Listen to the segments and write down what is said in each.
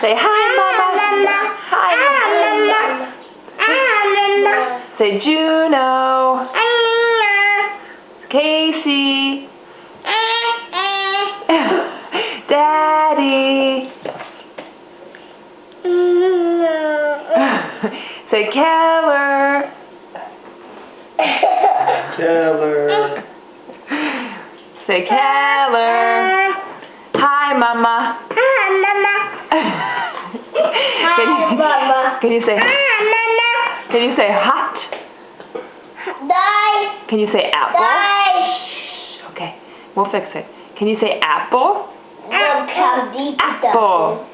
Say hi, Mama. Hi. Say Juno. Casey. Daddy. Say Keller. Keller. Say Keller. Hi, Mama. Can you say? Can you say hot? Can you say apple? Okay, we'll fix it. Can you say apple? Apple.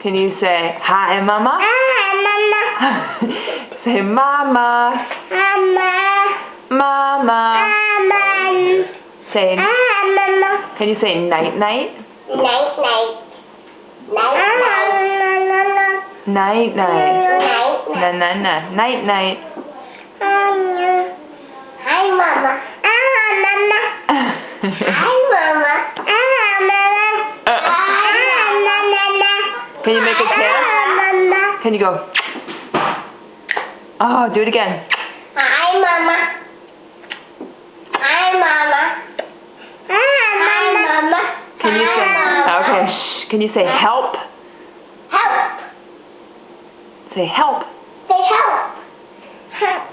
Can you say hi, Mama? Say Mama. Mama. Say. Can you say night night? Night night. Na na na. Night night. Hi, Mama. Can you make a kiss? Can you go? Oh, do it again. Hi, Mama. Hi, Mama. Hi, Mama. Can you say? Okay. Shh. Can you say help? Help. Say help. Say help. Help.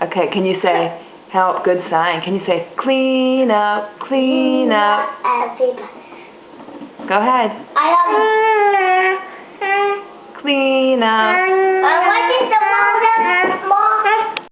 Okay. Can you say help? Good sign. Can you say clean up? Clean up. Everybody. Go ahead. I love you. Clean up. What is the